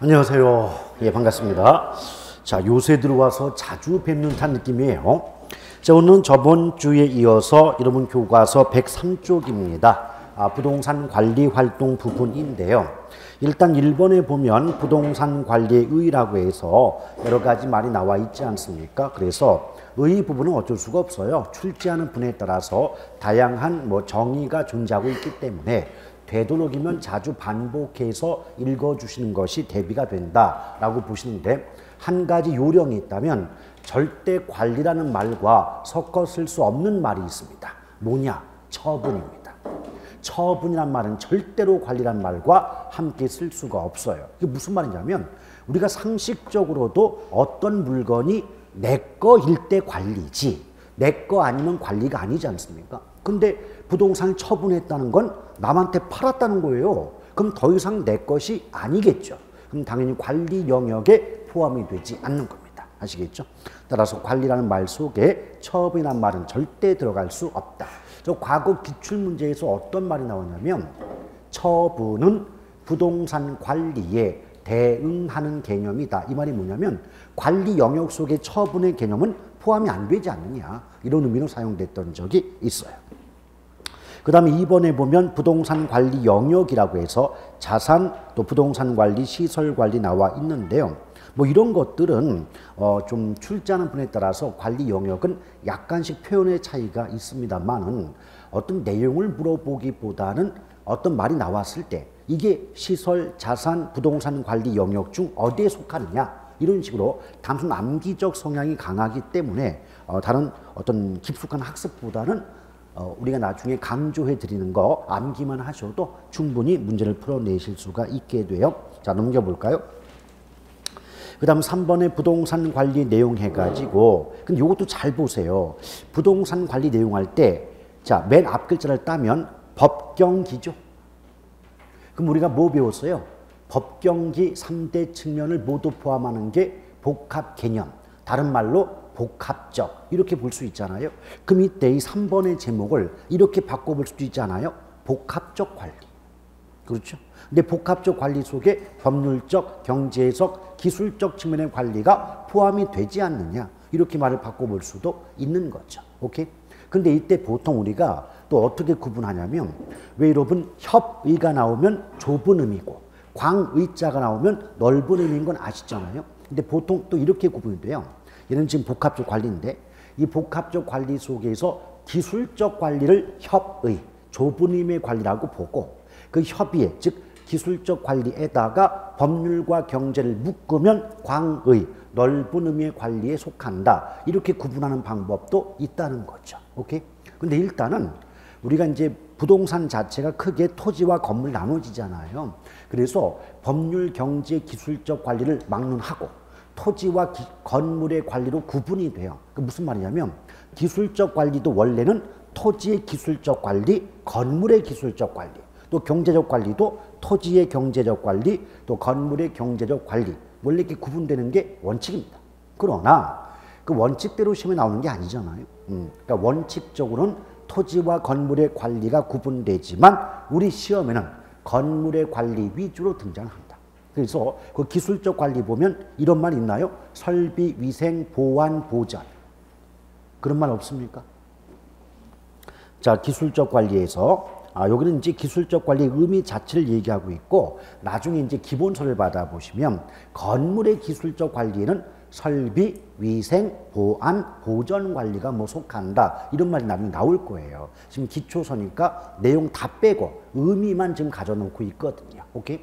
안녕하세요. 예, 반갑습니다. 자, 요새 들어와서 자주 뵙는 듯한 느낌이에요. 자, 오늘은 저번 주에 이어서 여러분 교과서 103쪽입니다. 부동산 관리 활동 부분인데요. 일단 1번에 보면 부동산 관리의 의라고 해서 여러 가지 말이 나와 있지 않습니까? 그래서 의 부분은 어쩔 수가 없어요. 출제하는 분에 따라서 다양한 정의가 존재하고 있기 때문에 되도록이면 자주 반복해서 읽어주시는 것이 대비가 된다라고 보시는데, 한 가지 요령이 있다면 절대 관리라는 말과 섞어 쓸 수 없는 말이 있습니다. 뭐냐? 처분입니다. 처분이란 말은 절대로 관리란 말과 함께 쓸 수가 없어요. 이게 무슨 말이냐면, 우리가 상식적으로도 어떤 물건이 내 거일 때 관리지 내 거 아니면 관리가 아니지 않습니까? 근데 부동산을 처분했다는 건 남한테 팔았다는 거예요. 그럼 더 이상 내 것이 아니겠죠. 그럼 당연히 관리 영역에 포함이 되지 않는 겁니다. 아시겠죠? 따라서 관리라는 말 속에 처분이라는 말은 절대 들어갈 수 없다. 저 과거 기출문제에서 어떤 말이 나왔냐면, 처분은 부동산 관리에 대응하는 개념이다. 이 말이 뭐냐면, 관리 영역 속에 처분의 개념은 포함이 안 되지 않느냐, 이런 의미로 사용됐던 적이 있어요. 그 다음에 2번에 보면 부동산 관리 영역이라고 해서 자산, 또 부동산 관리, 시설 관리 나와 있는데요. 이런 것들은 좀 출제하는 분에 따라서 관리 영역은 약간씩 표현의 차이가 있습니다만은, 어떤 내용을 물어보기보다는 어떤 말이 나왔을 때 이게 시설, 자산, 부동산 관리 영역 중 어디에 속하느냐, 이런 식으로 단순 암기적 성향이 강하기 때문에 다른 어떤 깊숙한 학습보다는 우리가 나중에 강조해 드리는 거 암기만 하셔도 충분히 문제를 풀어내실 수가 있게 돼요. 자, 넘겨볼까요? 그 다음 3번에 부동산 관리 내용 해가지고, 근데 이것도 잘 보세요. 부동산 관리 내용 할 때, 자, 맨 앞 글자를 따면 법경기죠. 그럼 우리가 뭐 배웠어요? 법경기 3대 측면을 모두 포함하는 게 복합 개념, 다른 말로 복합적, 이렇게 볼 수 있잖아요. 그럼 이때 이 3번의 제목을 이렇게 바꿔볼 수도 있잖아요. 복합적 관리. 그렇죠? 근데 복합적 관리 속에 법률적, 경제적, 기술적 측면의 관리가 포함이 되지 않느냐, 이렇게 말을 바꿔볼 수도 있는 거죠. 오케이? 근데 이때 보통 우리가 또 어떻게 구분하냐면, 왜 여러분 협의가 나오면 좁은 의미고 광의자가 나오면 넓은 의미인 건 아시잖아요. 근데 보통 또 이렇게 구분이 돼요. 얘는 지금 복합적 관리인데, 이 복합적 관리 속에서 기술적 관리를 협의, 좁은 의미의 관리라고 보고, 그 협의에, 즉 기술적 관리에다가 법률과 경제를 묶으면 광의, 넓은 의미의 관리에 속한다, 이렇게 구분하는 방법도 있다는 거죠. 오케이? 근데 일단은 우리가 이제 부동산 자체가 크게 토지와 건물 나눠지잖아요. 그래서 법률, 경제, 기술적 관리를 막론하고 토지와 건물의 관리로 구분이 돼요. 그 무슨 말이냐면, 기술적 관리도 원래는 토지의 기술적 관리, 건물의 기술적 관리, 또 경제적 관리도 토지의 경제적 관리, 또 건물의 경제적 관리, 원래 이렇게 구분되는 게 원칙입니다. 그러나 그 원칙대로 시험에 나오는 게 아니잖아요. 그러니까 원칙적으로는 토지와 건물의 관리가 구분되지만 우리 시험에는 건물의 관리 위주로 등장합니다. 그래서 그 기술적 관리 보면 이런 말 있나요? 설비, 위생, 보안, 보전. 그런 말 없습니까? 자, 기술적 관리에서 여기는 이제 기술적 관리의 의미 자체를 얘기하고 있고, 나중에 이제 기본서를 받아보시면 건물의 기술적 관리에는 설비, 위생, 보안, 보전 관리가 속한다, 이런 말이 나중에 나올 거예요. 지금 기초서니까 내용 다 빼고 의미만 지금 가져놓고 있거든요. 오케이?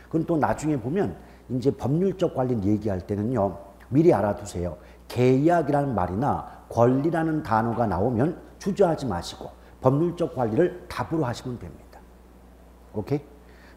그럼 또 나중에 보면 이제 법률적 관리를 얘기할 때는요, 미리 알아두세요. 계약이라는 말이나 권리라는 단어가 나오면 주저하지 마시고 법률적 관리를 답으로 하시면 됩니다. 오케이?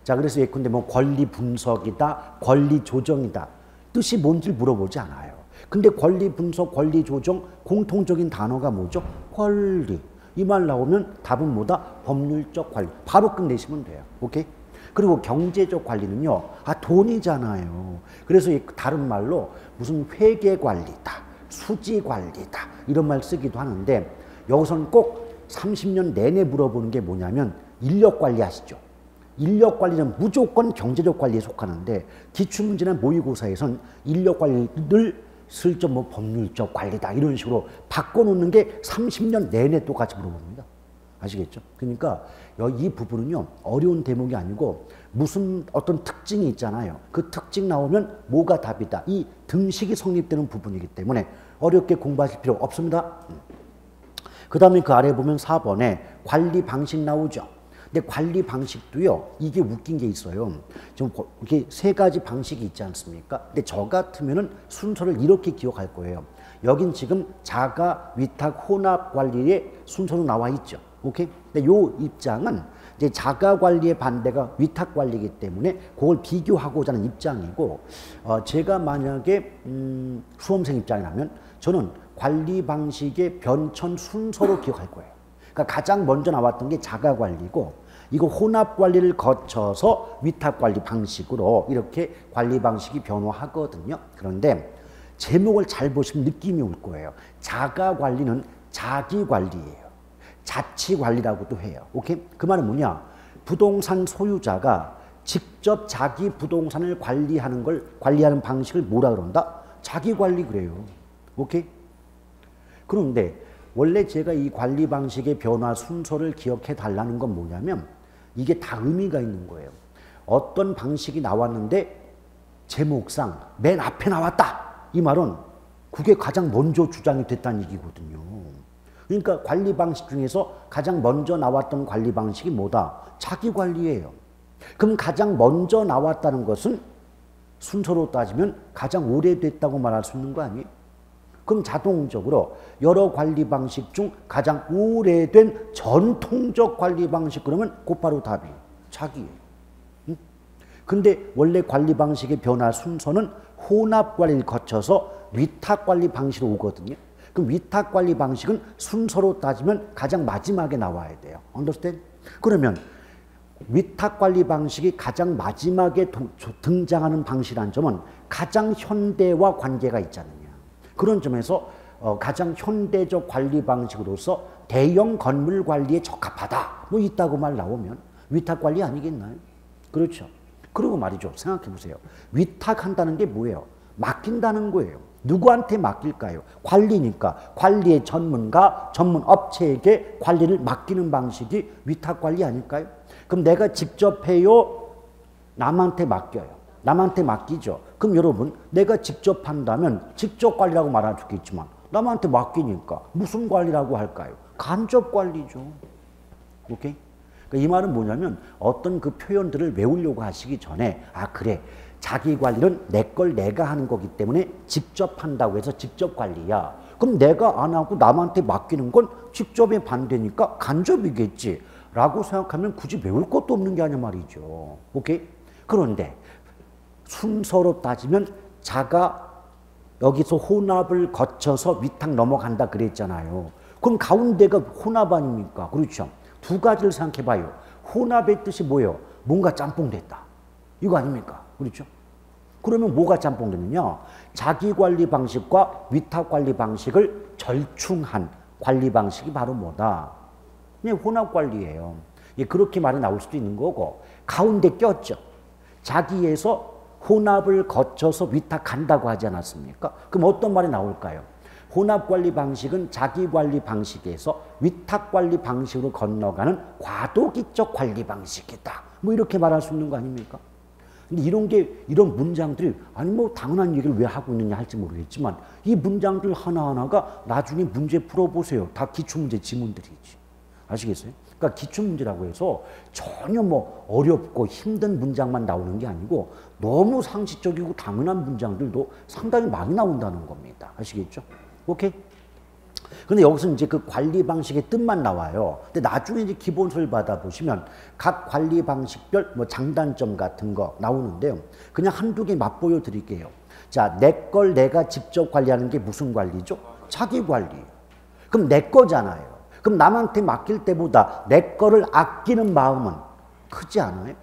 자, 그래서 예컨대 권리 분석이다, 권리 조정이다, 뜻이 뭔지 물어보지 않아요. 근데 권리 분석, 권리 조정, 공통적인 단어가 뭐죠? 권리. 이 말 나오면 답은 뭐다? 법률적 관리. 바로 끝내시면 돼요. 오케이? 그리고 경제적 관리는요, 돈이잖아요. 그래서 다른 말로 무슨 회계 관리다, 수지 관리다, 이런 말 쓰기도 하는데, 여기서는 꼭 30년 내내 물어보는 게 뭐냐면 인력 관리 아시죠? 인력 관리는 무조건 경제적 관리에 속하는데 기출문제나 모의고사에선 인력 관리를 슬쩍 뭐 법률적 관리다 이런 식으로 바꿔놓는 게 30년 내내 똑같이 물어봅니다. 아시겠죠? 그러니까 이 부분은요 어려운 대목이 아니고 무슨 어떤 특징이 있잖아요. 그 특징 나오면 뭐가 답이다. 이 등식이 성립되는 부분이기 때문에 어렵게 공부하실 필요 없습니다. 그 다음에 그 아래 보면 4번에 관리 방식 나오죠. 근데 관리 방식도요, 이게 웃긴 게 있어요. 좀 이렇게 세 가지 방식이 있지 않습니까? 근데 저 같으면은 순서를 이렇게 기억할 거예요. 여긴 지금 자가, 위탁, 혼합 관리의 순서로 나와 있죠. 오케이? 근데 요 입장은 이제 자가 관리의 반대가 위탁 관리이기 때문에 그걸 비교하고자 하는 입장이고, 제가 만약에 수험생 입장이라면 저는 관리 방식의 변천 순서로 기억할 거예요. 그러니까 가장 먼저 나왔던 게 자가 관리고 이거 혼합 관리를 거쳐서 위탁 관리 방식으로 이렇게 관리 방식이 변화하거든요. 그런데 제목을 잘 보시면 느낌이 올 거예요. 자가 관리는 자기 관리예요. 자치 관리라고도 해요. 오케이? 그 말은 뭐냐? 부동산 소유자가 직접 자기 부동산을 관리하는 방식을 뭐라 그런다? 자기 관리 그래요. 오케이? 그런데 원래 제가 이 관리 방식의 변화 순서를 기억해 달라는 건 뭐냐면 이게 다 의미가 있는 거예요. 어떤 방식이 나왔는데 제목상 맨 앞에 나왔다. 이 말은 그게 가장 먼저 주장이 됐다는 얘기거든요. 그러니까 관리 방식 중에서 가장 먼저 나왔던 관리 방식이 뭐다? 자기 관리예요. 그럼 가장 먼저 나왔다는 것은 순서로 따지면 가장 오래됐다고 말할 수 있는 거 아니에요? 그럼 자동적으로 여러 관리 방식 중 가장 오래된 전통적 관리 방식 그러면 곧바로 답이 자기예요. 응? 근데 원래 관리 방식의 변화 순서는 혼합 관리를 거쳐서 위탁 관리 방식으로 오거든요. 그럼 위탁 관리 방식은 순서로 따지면 가장 마지막에 나와야 돼요. understand? 그러면 위탁 관리 방식이 가장 마지막에 등장하는 방식이라는 점은 가장 현대와 관계가 있지 않느냐. 그런 점에서 가장 현대적 관리 방식으로서 대형 건물 관리에 적합하다. 뭐 있다고 말 나오면 위탁 관리 아니겠나요? 그렇죠. 그리고 말이죠. 생각해 보세요. 위탁한다는 게 뭐예요? 맡긴다는 거예요. 누구한테 맡길까요? 관리니까 관리의 전문가, 전문 업체에게 관리를 맡기는 방식이 위탁 관리 아닐까요? 그럼 내가 직접 해요? 남한테 맡겨요. 남한테 맡기죠. 그럼 여러분 내가 직접 한다면 직접 관리라고 말할 수 있겠지만 남한테 맡기니까 무슨 관리라고 할까요? 간접 관리죠. 오케이? 그러니까 이 말은 뭐냐면 어떤 그 표현들을 외우려고 하시기 전에 아 그래 자기 관리는 내 걸 내가 하는 거기 때문에 직접 한다고 해서 직접 관리야. 그럼 내가 안 하고 남한테 맡기는 건 직접의 반대니까 간접이겠지 라고 생각하면 굳이 외울 것도 없는 게 아니야 말이죠. 오케이? 그런데 순서로 따지면 자가 여기서 혼합을 거쳐서 위탁 넘어간다 그랬잖아요. 그럼 가운데가 혼합 아닙니까? 그렇죠. 두 가지를 생각해 봐요. 혼합의 뜻이 뭐예요? 뭔가 짬뽕됐다. 이거 아닙니까? 그렇죠. 그러면 뭐가 짬뽕됐느냐? 자기 관리 방식과 위탁 관리 방식을 절충한 관리 방식이 바로 뭐다? 그냥 혼합 관리예요. 예, 그렇게 말이 나올 수도 있는 거고 가운데 꼈죠. 자기에서 혼합을 거쳐서 위탁한다고 하지 않았습니까? 그럼 어떤 말이 나올까요? 혼합관리 방식은 자기관리 방식에서 위탁관리 방식으로 건너가는 과도기적 관리 방식이다. 뭐 이렇게 말할 수 있는 거 아닙니까? 근데 이런 문장들이 아니 뭐 당연한 얘기를 왜 하고 있느냐 할지 모르겠지만 이 문장들 하나하나가 나중에 문제 풀어보세요. 다 기출문제 지문들이지. 아시겠어요? 그러니까 기출문제라고 해서 전혀 뭐 어렵고 힘든 문장만 나오는 게 아니고 너무 상식적이고 당연한 문장들도 상당히 많이 나온다는 겁니다. 아시겠죠? 오케이? 근데 여기서 이제 그 관리 방식의 뜻만 나와요. 근데 나중에 이제 기본서를 받아보시면 각 관리 방식별 뭐 장단점 같은 거 나오는데요. 그냥 한두 개 맛보여 드릴게요. 자, 내 걸 내가 직접 관리하는 게 무슨 관리죠? 자기 관리. 그럼 내 거잖아요. 그럼 남한테 맡길 때보다 내 거를 아끼는 마음은 크지 않아요?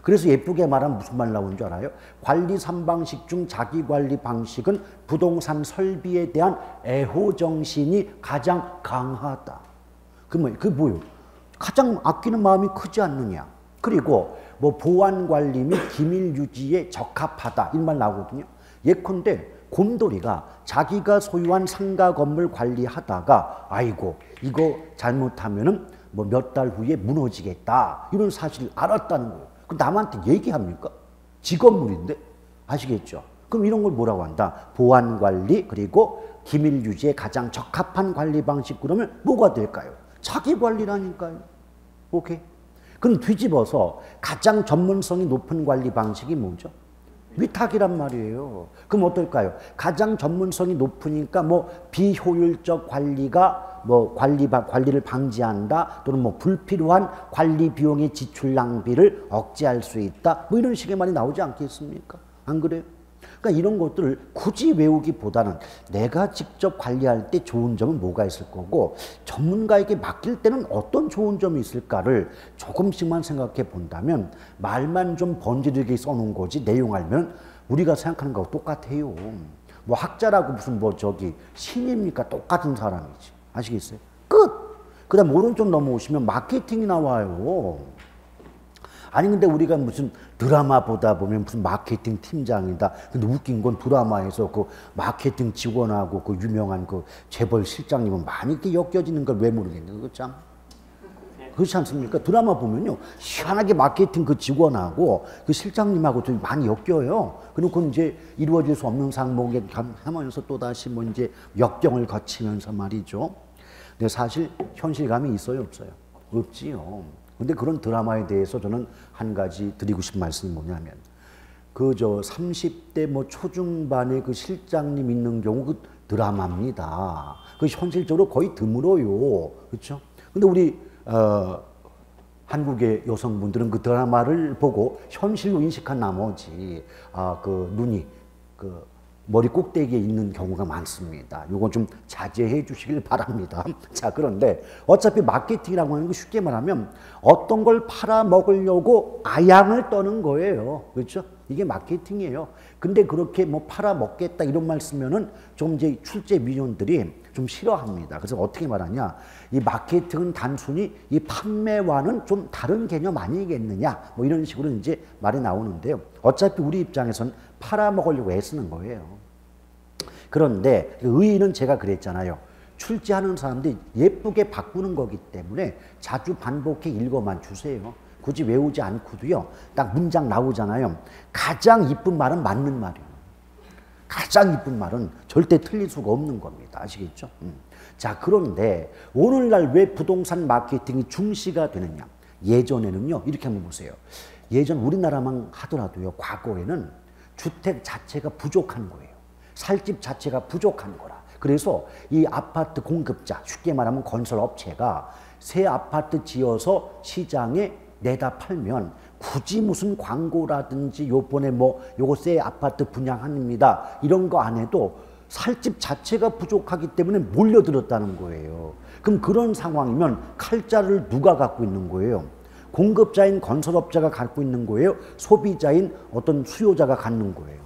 그래서 예쁘게 말하면 무슨 말 나오는 줄 알아요? 관리 3방식 중 자기관리 방식은 부동산 설비에 대한 애호정신이 가장 강하다. 그러면 그게 뭐예요? 가장 아끼는 마음이 크지 않느냐? 그리고 뭐 보안 관리 및 기밀 유지에 적합하다 이런 말 나오거든요. 예컨대 곰돌이가 자기가 소유한 상가 건물 관리하다가 아이고 이거 잘못하면은 뭐 몇 달 후에 무너지겠다 이런 사실을 알았다는 거예요. 그 남한테 얘기합니까? 지 건물인데 아시겠죠? 그럼 이런 걸 뭐라고 한다? 보안 관리 그리고 기밀 유지에 가장 적합한 관리 방식 그러면 뭐가 될까요? 자기 관리라니까요. 오케이. 그럼 뒤집어서 가장 전문성이 높은 관리 방식이 뭐죠? 위탁이란 말이에요. 그럼 어떨까요? 가장 전문성이 높으니까 뭐 비효율적 관리가 뭐 관리를 방지한다 또는 뭐 불필요한 관리 비용의 지출 낭비를 억제할 수 있다 뭐 이런 식의 말이 나오지 않겠습니까? 안 그래요? 그러니까 이런 것들을 굳이 외우기보다는 내가 직접 관리할 때 좋은 점은 뭐가 있을 거고 전문가에게 맡길 때는 어떤 좋은 점이 있을까를 조금씩만 생각해 본다면 말만 좀 번지르게 써놓은 거지 내용 알면 우리가 생각하는 거하고 똑같아요. 뭐 학자라고 무슨 뭐 저기 신입니까? 똑같은 사람이지. 아시겠어요? 끝! 그 다음 오른쪽 넘어오시면 마케팅이 나와요. 아니 근데 우리가 무슨 드라마 보다 보면 무슨 마케팅 팀장이다. 근데 웃긴 건 드라마에서 그 마케팅 직원하고 그 유명한 그 재벌 실장님은 많이 이렇게 엮여지는 걸 왜 모르겠네. 그거 참. 그렇지 않습니까? 드라마 보면요. 희한하게 마케팅 그 직원하고 그 실장님하고 좀 많이 엮여요. 그리고 이제 이루어질 수 없는 상목에 하면서 또다시 뭐 이제 역경을 거치면서 말이죠. 근데 사실 현실감이 있어요, 없어요? 없지요. 근데 그런 드라마에 대해서 저는 한 가지 드리고 싶은 말씀이 뭐냐면 그 저 30대 뭐 초중반의 그 실장님 있는 경우 그 드라마입니다. 그 현실적으로 거의 드물어요. 그렇죠? 근데 우리 한국의 여성분들은 그 드라마를 보고 현실로 인식한 나머지 그 눈이 그 머리 꼭대기에 있는 경우가 많습니다. 이건 좀 자제해 주시길 바랍니다. 자, 그런데 어차피 마케팅이라고 하는 거 쉽게 말하면 어떤 걸 팔아먹으려고 아양을 떠는 거예요. 그렇죠? 이게 마케팅이에요. 근데 그렇게 뭐 팔아먹겠다 이런 말 쓰면은 좀 이제 출제 미녀들이 좀 싫어합니다. 그래서 어떻게 말하냐. 이 마케팅은 단순히 이 판매와는 좀 다른 개념 아니겠느냐. 뭐 이런 식으로 이제 말이 나오는데요. 어차피 우리 입장에선 팔아먹으려고 애쓰는 거예요. 그런데 의의는 제가 그랬잖아요. 출제하는 사람들이 예쁘게 바꾸는 거기 때문에 자주 반복해 읽어만 주세요. 굳이 외우지 않고도요. 딱 문장 나오잖아요. 가장 이쁜 말은 맞는 말이에요. 가장 이쁜 말은 절대 틀릴 수가 없는 겁니다. 아시겠죠? 자, 그런데 오늘날 왜 부동산 마케팅이 중시가 되느냐? 예전에는요. 이렇게 한번 보세요. 예전 우리나라만 하더라도요. 과거에는 주택 자체가 부족한 거예요. 살 집 자체가 부족한 거라. 그래서 이 아파트 공급자, 쉽게 말하면 건설업체가 새 아파트 지어서 시장에 내다 팔면 굳이 무슨 광고라든지 요번에 뭐 요거 새 아파트 분양합니다. 이런 거 안 해도 살 집 자체가 부족하기 때문에 몰려들었다는 거예요. 그럼 그런 상황이면 칼자를 누가 갖고 있는 거예요? 공급자인 건설업자가 갖고 있는 거예요? 소비자인 어떤 수요자가 갖는 거예요?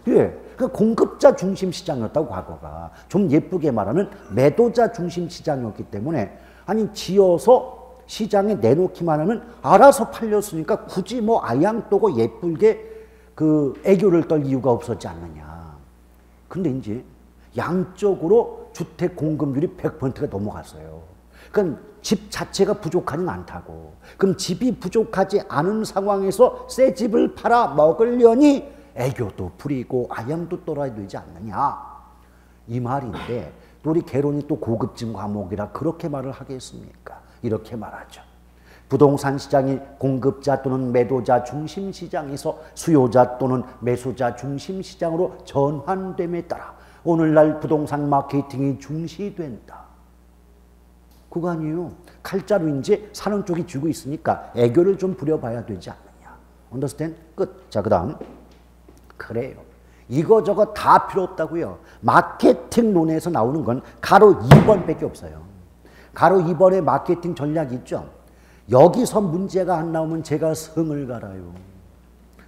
예. 그 공급자 중심 시장이었다고 과거가. 좀 예쁘게 말하면 매도자 중심 시장이었기 때문에 아니 지어서 시장에 내놓기만 하면 알아서 팔렸으니까 굳이 뭐 아양 떠고 예쁘게 그 애교를 떨 이유가 없었지 않느냐. 근데 이제 양적으로 주택 공급률이 100%가 넘어갔어요. 그러니까 집 자체가 부족하진 않다고. 그럼 집이 부족하지 않은 상황에서 새 집을 팔아 먹으려니 애교도 부리고 아양도 떨어야 되지 않느냐. 이 말인데 또 우리 개론이 또 고급진 과목이라 그렇게 말을 하겠습니까? 이렇게 말하죠. 부동산 시장이 공급자 또는 매도자 중심 시장에서 수요자 또는 매수자 중심 시장으로 전환됨에 따라 오늘날 부동산 마케팅이 중시된다. 그거 아니에요. 칼자루 이제 사는 쪽이 쥐고 있으니까 애교를 좀 부려봐야 되지 않느냐. 언더스탠드? 끝. 자, 그 다음. 그래요. 이거저거 다 필요 없다고요. 마케팅론에서 나오는 건 가로 2번밖에 없어요. 가로 2번의 마케팅 전략이 있죠. 여기서 문제가 안 나오면 제가 성을 갈아요.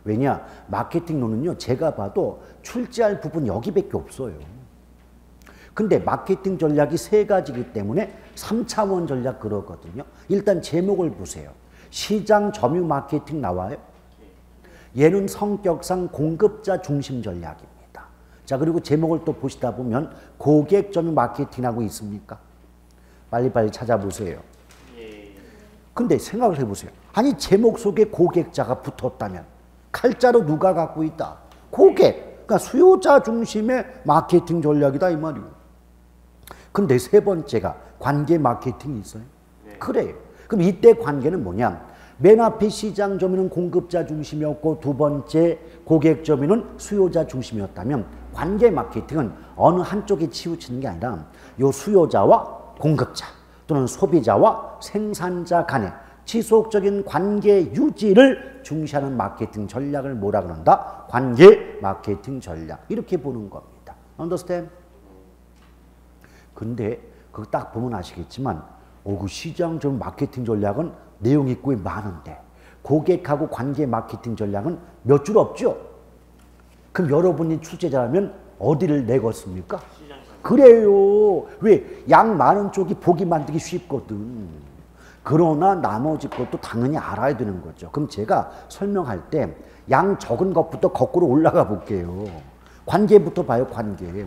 왜냐? 마케팅론은요. 제가 봐도 출제할 부분 여기밖에 없어요. 근데 마케팅 전략이 세 가지이기 때문에 3차원 전략 그러거든요. 일단 제목을 보세요. 시장 점유 마케팅 나와요. 얘는 성격상 공급자 중심 전략입니다. 자, 그리고 제목을 또 보시다 보면 고객 점유 마케팅하고 있습니까? 빨리빨리 찾아보세요. 근데 생각을 해보세요. 아니, 제목 속에 고객자가 붙었다면 칼자루 누가 갖고 있다? 고객. 그러니까 수요자 중심의 마케팅 전략이다 이 말이에요. 근데 세 번째가 관계 마케팅이 있어요. 그래요. 그럼 이때 관계는 뭐냐? 맨 앞에 시장 점유는 공급자 중심이었고 두 번째 고객 점유는 수요자 중심이었다면 관계 마케팅은 어느 한쪽에 치우치는 게 아니라 요 수요자와 공급자 또는 소비자와 생산자 간의 지속적인 관계 유지를 중시하는 마케팅 전략을 뭐라 그런다? 관계 마케팅 전략. 이렇게 보는 겁니다. Understand? 근데 그거 딱 보면 아시겠지만 그 시장 점 마케팅 전략은 내용이 꽤 많은데 고객하고 관계 마케팅 전략은 몇 줄 없죠? 그럼 여러분이 출제자라면 어디를 내겠습니까? 그래요. 왜? 양 많은 쪽이 보기 만들기 쉽거든. 그러나 나머지 것도 당연히 알아야 되는 거죠. 그럼 제가 설명할 때 양 적은 것부터 거꾸로 올라가 볼게요. 관계부터 봐요, 관계.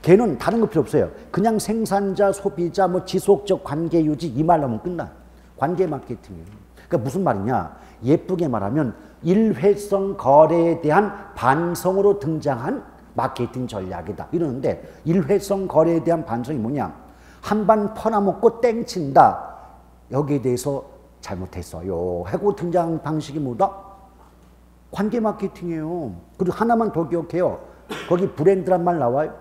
걔는 다른 거 필요 없어요. 그냥 생산자, 소비자, 뭐 지속적 관계 유지 이 말 하면 끝나. 관계 마케팅이에요. 그러니까 무슨 말이냐? 예쁘게 말하면 일회성 거래에 대한 반성으로 등장한 마케팅 전략이다. 이러는데 일회성 거래에 대한 반성이 뭐냐? 한 반 퍼나먹고 땡친다. 여기에 대해서 잘못했어요. 하고 등장한 방식이 뭐다? 관계 마케팅이에요. 그리고 하나만 더 기억해요. 거기 브랜드란 말 나와요.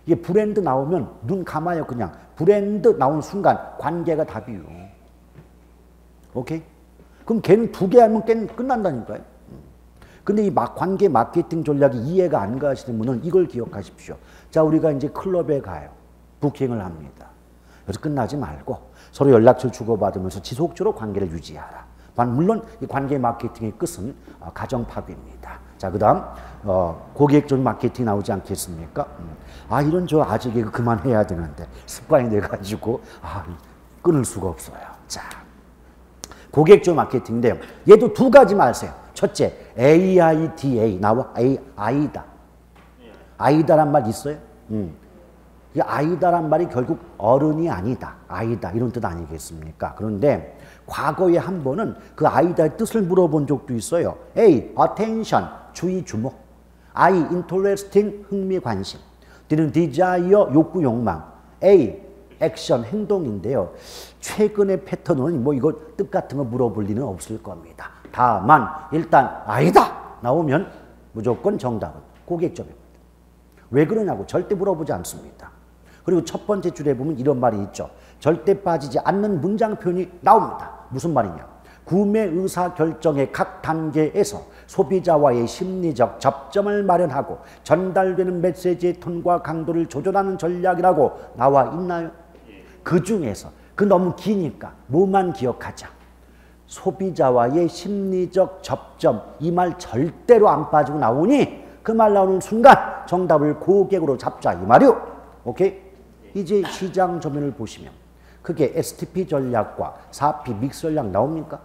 이게 브랜드 나오면 눈 감아요. 그냥 브랜드 나온 순간 관계가 답이에요. 오케이? 그럼 걔는 두 개 하면 끝난다니까요. 근데 이 관계 마케팅 전략이 이해가 안 가시는 분은 이걸 기억하십시오. 자, 우리가 이제 클럽에 가요. 부킹을 합니다. 그래서 끝나지 말고 서로 연락처를 주고받으면서 지속적으로 관계를 유지하라. 물론 이 관계 마케팅의 끝은 가정 파괴입니다. 자, 그 다음 고객적 마케팅 나오지 않겠습니까? 이런 저 아직 이거 그만해야 되는데 습관이 돼가지고 끊을 수가 없어요. 자, 고객적 마케팅인데요. 얘도 두 가지 말세요. 첫째, AIDA 나와. 아이다. 아이다란 말 있어요? 이 아이다란 말이 결국 어른이 아니다. 아이다. 이런 뜻 아니겠습니까? 그런데 과거에 한 번은 그 아이다의 뜻을 물어본 적도 있어요. A, attention, 주의, 주목. I, interesting, 흥미, 관심. D는 desire, 욕구, 욕망. A, 액션, 행동인데요. 최근의 패턴은 뭐 이거 뜻 같은 거 물어볼 리는 없을 겁니다. 다만 일단 아이다 나오면 무조건 정답은 고객점입니다. 왜 그러냐고 절대 물어보지 않습니다. 그리고 첫 번째 줄에 보면 이런 말이 있죠. 절대 빠지지 않는 문장 표현이 나옵니다. 무슨 말이냐? 구매 의사 결정의 각 단계에서 소비자와의 심리적 접점을 마련하고 전달되는 메시지의 톤과 강도를 조절하는 전략이라고 나와 있나요? 그 중에서 그 너무 기니까 뭐만 기억하자. 소비자와의 심리적 접점 이 말 절대로 안 빠지고 나오니 그 말 나오는 순간 정답을 고객으로 잡자 이 말이요. 오케이? 이제 시장 점유를 보시면 그게 STP 전략과 4P 믹스 전략 나옵니까?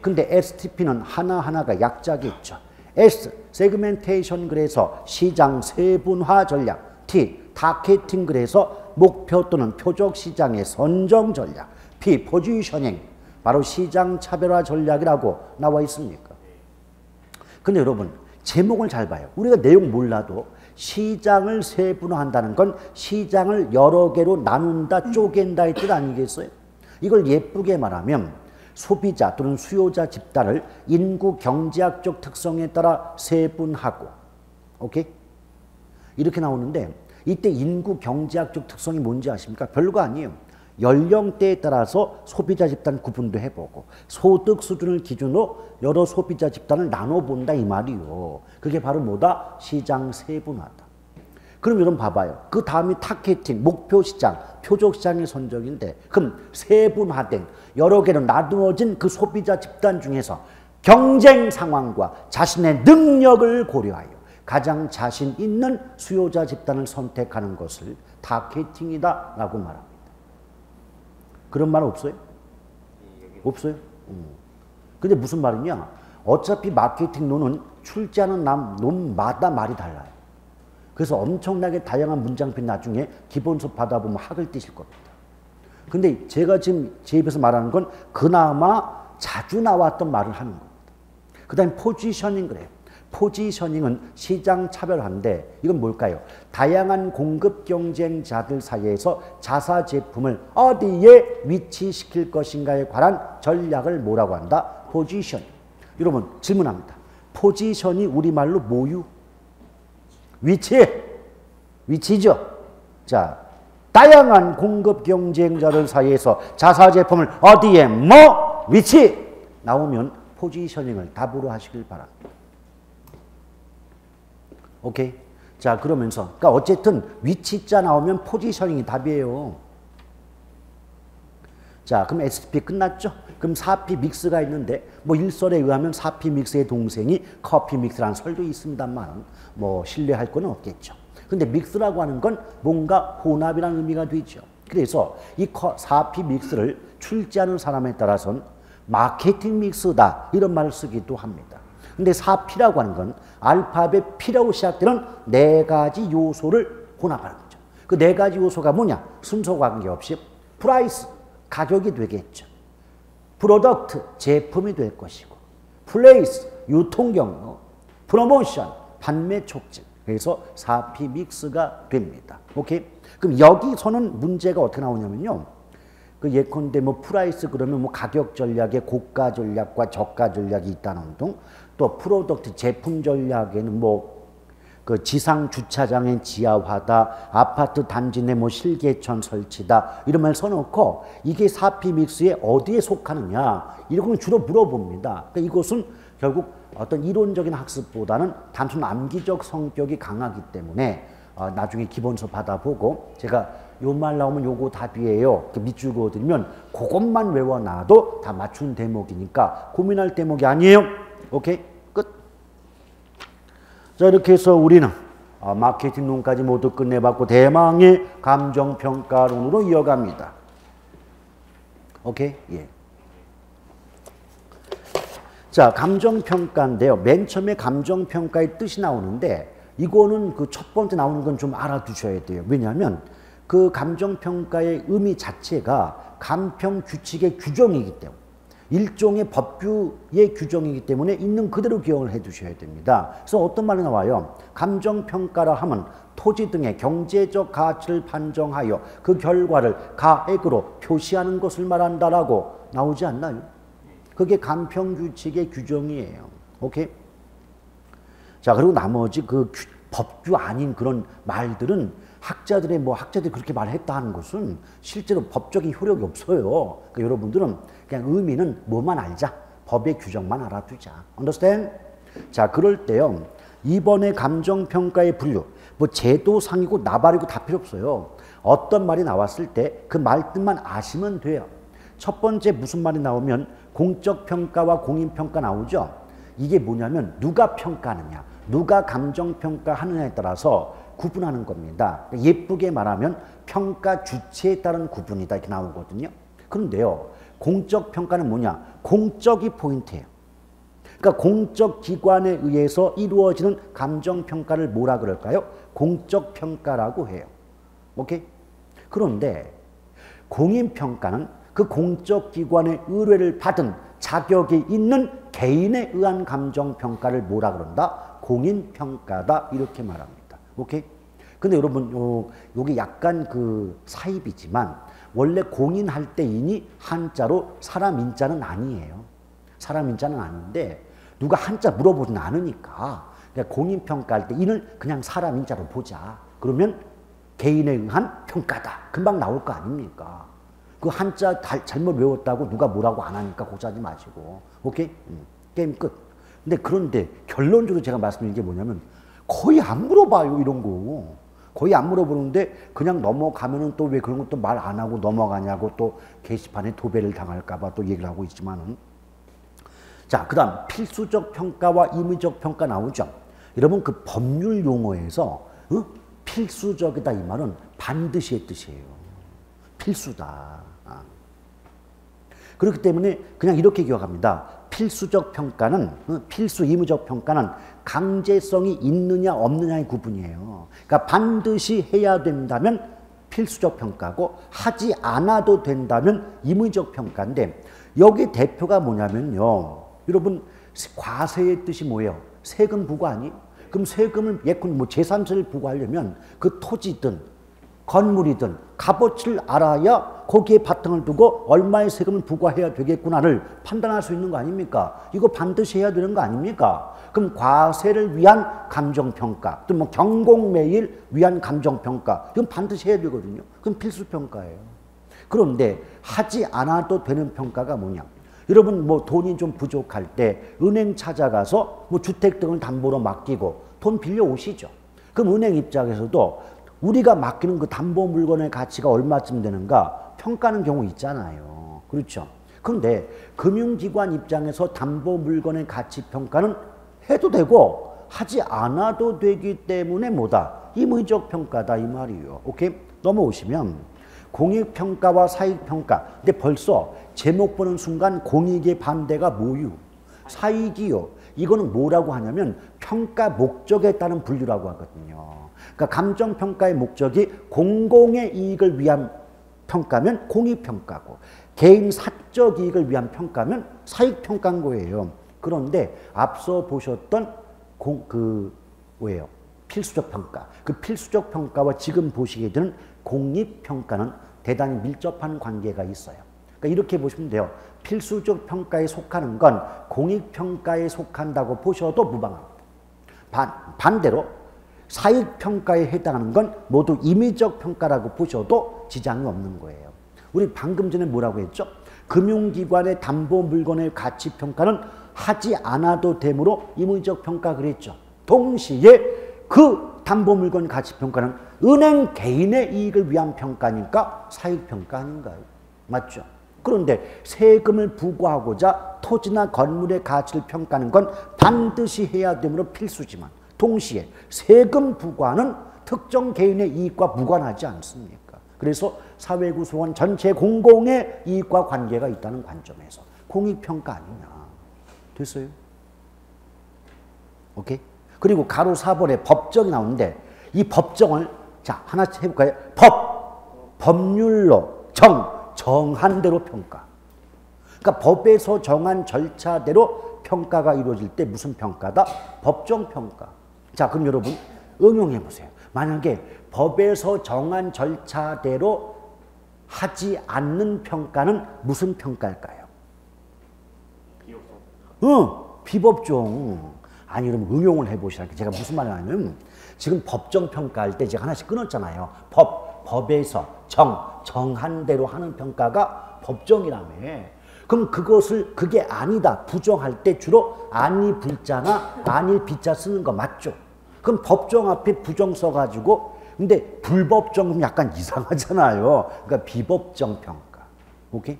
근데 STP는 하나하나가 약자겠죠. S, 세그멘테이션 그래서 시장 세분화 전략. T, 타겟팅 그래서 목표 또는 표적 시장의 선정 전략. P, 포지셔닝 바로 시장 차별화 전략이라고 나와 있습니까? 근데 여러분 제목을 잘 봐요. 우리가 내용 몰라도 시장을 세분화한다는 건 시장을 여러 개로 나눈다, 쪼갠다의 뜻 아니겠어요? 이걸 예쁘게 말하면 소비자 또는 수요자 집단을 인구 경제학적 특성에 따라 세분하고, 오케이? 이렇게 나오는데 이때 인구 경제학적 특성이 뭔지 아십니까? 별거 아니에요. 연령대에 따라서 소비자 집단 구분도 해보고 소득 수준을 기준으로 여러 소비자 집단을 나눠본다 이 말이요. 그게 바로 뭐다? 시장 세분화다. 그럼 여러분 봐봐요. 그 다음이 타겟팅, 목표 시장, 표적 시장의 선정인데 그럼 세분화된 여러 개로 나누어진 그 소비자 집단 중에서 경쟁 상황과 자신의 능력을 고려하여 가장 자신 있는 수요자 집단을 선택하는 것을 타겟팅이다 라고 말합니다. 그런 말 없어요? 없어요? 근데 무슨 말이냐? 어차피 마케팅 론은 출제하는 놈마다 말이 달라요. 그래서 엄청나게 다양한 문장편 나중에 기본 수업 받아보면 학을 띄실 겁니다. 근데 제가 지금 제 입에서 말하는 건 그나마 자주 나왔던 말을 하는 겁니다. 그 다음에 포지셔닝 그래요. 포지셔닝은 시장 차별화인데 이건 뭘까요? 다양한 공급 경쟁자들 사이에서 자사 제품을 어디에 위치시킬 것인가에 관한 전략을 뭐라고 한다? 포지셔닝. 여러분 질문합니다. 포지션이 우리말로 뭐유? 위치죠. 자, 다양한 공급 경쟁자들 사이에서 자사 제품을 어디에 뭐 위치 나오면 포지셔닝을 답으로 하시길 바랍니다. 오케이? 자, 그러면서 그러니까 어쨌든 위치자 나오면 포지셔닝이 답이에요. 자, 그럼 SP 끝났죠? 그럼 4P 믹스가 있는데 뭐 일설에 의하면 4P 믹스의 동생이 커피 믹스라는 설도 있습니다만 뭐 신뢰할 건 없겠죠. 근데 믹스라고 하는 건 뭔가 혼합이라는 의미가 되죠. 그래서 이 4P 믹스를 출제하는 사람에 따라서는 마케팅 믹스다 이런 말을 쓰기도 합니다. 근데 4P라고 하는 건 알파벳 P라고 시작되는 네 가지 요소를 혼합하는 거죠. 그 네 가지 요소가 뭐냐? 순서와 관계없이 프라이스, 가격이 되겠죠. 프로덕트, 제품이 될 것이고 플레이스, 유통 경로, 프로모션, 판매 촉진. 그래서 4P 믹스가 됩니다. 오케이? 그럼 여기서는 문제가 어떻게 나오냐면요. 그 예컨대 뭐 프라이스 그러면 뭐 가격 전략에 고가 전략과 저가 전략이 있다는 등 또 프로덕트 제품 전략에는 뭐 그 지상 주차장의 지하화다, 아파트 단지 내 뭐 실개천 설치다 이런 말 써놓고 이게 4P 믹스에 어디에 속하느냐 이런 걸 주로 물어봅니다. 그러니까 이것은 결국 어떤 이론적인 학습보다는 단순 암기적 성격이 강하기 때문에 나중에 기본서 받아보고 제가 요 말 나오면 요거 답이에요. 밑줄 그어드리면 그것만 외워놔도 다 맞춘 대목이니까 고민할 대목이 아니에요. 오케이? 끝. 자, 이렇게 해서 우리는 마케팅론까지 모두 끝내봤고 대망의 감정평가론으로 이어갑니다. 오케이? 예. 자, 감정평가인데요. 맨 처음에 감정평가의 뜻이 나오는데 이거는 그 첫 번째 나오는 건 좀 알아두셔야 돼요. 왜냐하면 그 감정평가의 의미 자체가 감평 규칙의 규정이기 때문에 일종의 법규의 규정이기 때문에 있는 그대로 기억을 해 두셔야 됩니다. 그래서 어떤 말이 나와요? 감정평가라 하면 토지 등의 경제적 가치를 판정하여 그 결과를 가액으로 표시하는 것을 말한다라고 나오지 않나요? 그게 감평규칙의 규정이에요. 오케이? 자, 그리고 나머지 그 법규 아닌 그런 말들은 학자들이 그렇게 말했다 하는 것은 실제로 법적인 효력이 없어요. 그러니까 여러분들은 그냥 의미는 뭐만 알자. 법의 규정만 알아두자. Understand? 자, 그럴 때요. 이번에 감정평가의 분류, 뭐 제도상이고 나발이고 다 필요 없어요. 어떤 말이 나왔을 때 그 말뜻만 아시면 돼요. 첫 번째 무슨 말이 나오면 공적 평가와 공인 평가 나오죠. 이게 뭐냐면 누가 평가하느냐, 누가 감정평가 하느냐에 따라서 구분하는 겁니다. 예쁘게 말하면 평가 주체에 따른 구분이다 이렇게 나오거든요. 그런데요, 공적 평가는 뭐냐? 공적이 포인트예요. 그러니까 공적 기관에 의해서 이루어지는 감정평가를 뭐라 그럴까요? 공적 평가라고 해요. 오케이? 그런데 공인평가는 그 공적 기관의 의뢰를 받은 자격이 있는 개인에 의한 감정평가를 뭐라 그런다? 공인평가다 이렇게 말합니다. 오케이? 근데 여러분 요게 약간 그 사입이지만 원래 공인할 때 인이 한자로 사람 인자는 아니에요. 사람 인자는 아닌데 누가 한자 물어보진 않으니까 그러니까 공인평가할 때 인을 그냥 사람 인자로 보자. 그러면 개인에 의한 평가다. 금방 나올 거 아닙니까? 그 한자 잘못 외웠다고 누가 뭐라고 안 하니까 고자지 마시고. 오케이? 게임 끝. 근데 그런데 결론적으로 제가 말씀드린 게 뭐냐면 거의 안 물어봐요, 이런 거. 거의 안 물어보는데 그냥 넘어가면은 또 왜 그런 것도 말 안 하고 넘어가냐고 또 게시판에 도배를 당할까봐 또 얘기를 하고 있지만은. 자, 그 다음 필수적 평가와 임의적 평가 나오죠. 여러분 그 법률 용어에서 필수적이다 이 말은 반드시의 뜻이에요. 필수다. 그렇기 때문에 그냥 이렇게 기억합니다. 필수적 평가는 필수 의무적 평가는 강제성이 있느냐 없느냐의 구분이에요. 그러니까 반드시 해야 된다면 필수적 평가고 하지 않아도 된다면 의무적 평가인데 여기 대표가 뭐냐면요. 여러분 과세의 뜻이 뭐예요? 세금 부과 아니에요? 그럼 세금을 예컨 뭐 재산세를 부과하려면 그 토지든 건물이든 값어치를 알아야 거기에 바탕을 두고 얼마의 세금을 부과해야 되겠구나를 판단할 수 있는 거 아닙니까? 이거 반드시 해야 되는 거 아닙니까? 그럼 과세를 위한 감정평가, 또 뭐 경공매일 위한 감정평가, 이건 반드시 해야 되거든요. 그건 필수평가예요. 그런데 하지 않아도 되는 평가가 뭐냐? 여러분 뭐 돈이 좀 부족할 때 은행 찾아가서 뭐 주택 등을 담보로 맡기고 돈 빌려 오시죠. 그럼 은행 입장에서도 우리가 맡기는 그 담보 물건의 가치가 얼마쯤 되는가 평가하는 경우 있잖아요. 그렇죠. 그런데 금융기관 입장에서 담보 물건의 가치 평가는 해도 되고 하지 않아도 되기 때문에 뭐다? 임의적 평가다 이 말이에요. 오케이? 넘어오시면 공익평가와 사익평가. 근데 벌써 제목 보는 순간 공익의 반대가 뭐유? 사익이요. 이거는 뭐라고 하냐면 평가 목적에 따른 분류라고 하거든요. 그러니까 감정평가의 목적이 공공의 이익을 위한 평가면 공익평가고 개인 사적 이익을 위한 평가면 사익평가인 거예요. 그런데 앞서 보셨던 뭐예요? 필수적 평가. 그 필수적 평가와 지금 보시게 되는 공익평가는 대단히 밀접한 관계가 있어요. 그러니까 이렇게 보시면 돼요. 필수적 평가에 속하는 건 공익평가에 속한다고 보셔도 무방합니다. 반대로 사익평가에 해당하는 건 모두 임의적 평가라고 보셔도 지장이 없는 거예요. 우리 방금 전에 뭐라고 했죠? 금융기관의 담보 물건의 가치 평가는 하지 않아도 되므로 임의적 평가 그랬죠. 동시에 그 담보 물건 가치 평가는 은행 개인의 이익을 위한 평가니까 사익평가 아닌가요? 맞죠? 그런데 세금을 부과하고자 토지나 건물의 가치를 평가하는 건 반드시 해야 되므로 필수지만 동시에 세금 부과는 특정 개인의 이익과 무관하지 않습니까? 그래서 사회구성원 전체 공공의 이익과 관계가 있다는 관점에서 공익평가 아니냐. 됐어요? 오케이? 그리고 가로 4번에 법정이 나오는데 이 법정을 자 하나씩 해볼까요? 법률로 정한 대로 평가. 그러니까 법에서 정한 절차대로 평가가 이루어질 때 무슨 평가다? 법정평가. 자, 그럼 여러분 응용해 보세요. 만약에 법에서 정한 절차대로 하지 않는 평가는 무슨 평가일까요? 비법정. 아니, 그럼 응용을 해 보시라니까. 제가 무슨 말을 하냐면 지금 법정평가할 때 제가 하나씩 끊었잖아요. 법에서 정한 대로 하는 평가가 법정이라며. 그럼 그게 아니다 부정할 때 주로 아니 불자나 아닐 비자 쓰는 거 맞죠? 그럼 법정 앞에 부정 써가지고 근데 불법정 약간 이상하잖아요. 그러니까 비법정 평가. 오케이?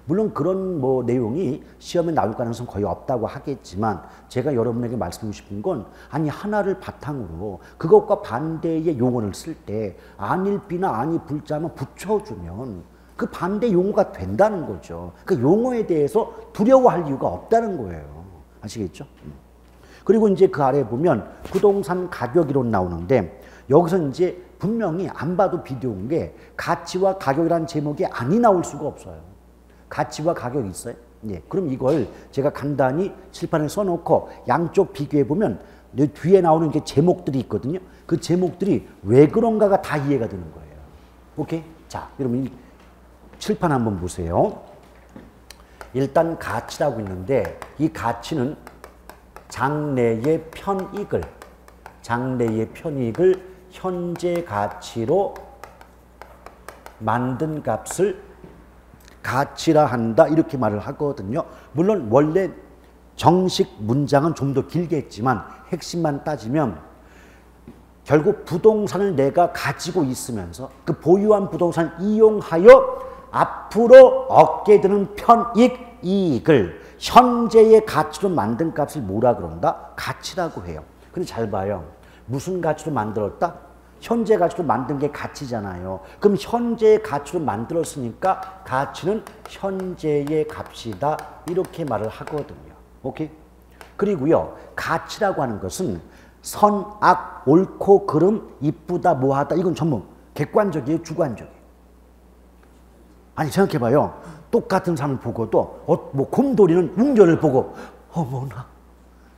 물론 그런 뭐 내용이 시험에 나올 가능성 거의 없다고 하겠지만 제가 여러분에게 말씀드리고 싶은 건 아니 하나를 바탕으로 그것과 반대의 용어를 쓸 때 아닐 비나 아니 불자만 붙여주면 그 반대 용어가 된다는 거죠. 그 용어에 대해서 두려워할 이유가 없다는 거예요. 아시겠죠? 그리고 이제 그 아래 보면 부동산 가격 이론 나오는데 여기서 이제 분명히 안 봐도 비디오인 게 가치와 가격이라는 제목이 아니 나올 수가 없어요. 가치와 가격이 있어요. 예, 그럼 이걸 제가 간단히 칠판에 써놓고 양쪽 비교해 보면 뒤에 나오는 게 제목들이 있거든요. 그 제목들이 왜 그런가가 다 이해가 되는 거예요. 오케이? 자, 여러분 이 칠판 한번 보세요. 일단 가치라고 있는데 이 가치는 장래의 편익을 현재 가치로 만든 값을 가치라 한다 이렇게 말을 하거든요. 물론 원래 정식 문장은 좀 더 길겠지만 핵심만 따지면 결국 부동산을 내가 가지고 있으면서 그 보유한 부동산을 이용하여 앞으로 얻게 되는 편익, 이익을 현재의 가치로 만든 값을 뭐라 그런다? 가치라고 해요. 근데 잘 봐요. 무슨 가치로 만들었다? 현재 가치로 만든 게 가치잖아요. 그럼 현재의 가치로 만들었으니까 가치는 현재의 값이다. 이렇게 말을 하거든요. 오케이? 그리고요, 가치라고 하는 것은 선, 악, 옳고 그름, 이쁘다, 뭐하다, 이건 전부 객관적이에요, 주관적이에요. 아니, 생각해봐요. 똑같은 사람을 보고도, 뭐, 곰돌이는 웅전을 보고, 어머나,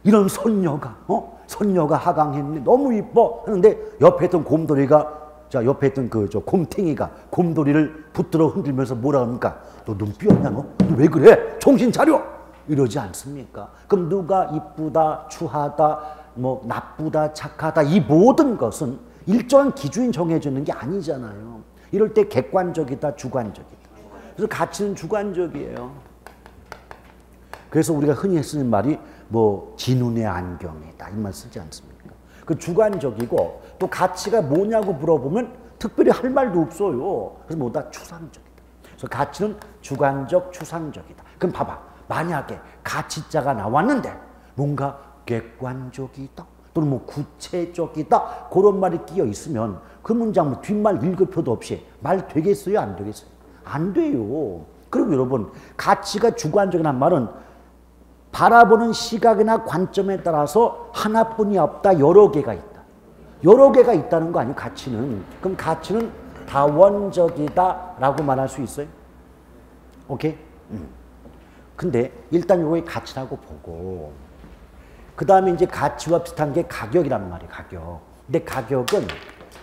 이런 선녀가 하강했네. 너무 이뻐. 하는데, 옆에 있던 곰돌이가, 옆에 있던 곰탱이가 곰돌이를 붙들어 흔들면서 뭐라 합니까? 너 눈 삐었냐, 너 왜 그래? 정신 차려! 이러지 않습니까? 그럼 누가 이쁘다, 추하다, 뭐, 나쁘다, 착하다, 이 모든 것은 일정한 기준이 정해지는 게 아니잖아요. 이럴 때 객관적이다, 주관적이다. 그래서 가치는 주관적이에요. 그래서 우리가 흔히 쓰는 말이 뭐 진운의 안경이다 이 말 쓰지 않습니까? 그 주관적이고 또 가치가 뭐냐고 물어보면 특별히 할 말도 없어요. 그래서 뭐다 추상적이다. 그래서 가치는 주관적, 추상적이다. 그럼 봐봐. 만약에 가치자가 나왔는데 뭔가 객관적이다 또는 뭐 구체적이다 그런 말이 끼어 있으면 그 문장 뭐 뒷말 읽을 필요도 없이 말 되겠어요? 안 되겠어요? 안 돼요. 그리고 여러분, 가치가 주관적이라는 말은 바라보는 시각이나 관점에 따라서 하나뿐이 없다, 여러 개가 있다. 여러 개가 있다는 거 아니에요, 가치는. 그럼 가치는 다원적이다 라고 말할 수 있어요? 오케이? 근데 일단 요게 가치라고 보고 그 다음에 이제 가치와 비슷한 게 가격이란 말이에요, 가격. 근데 가격은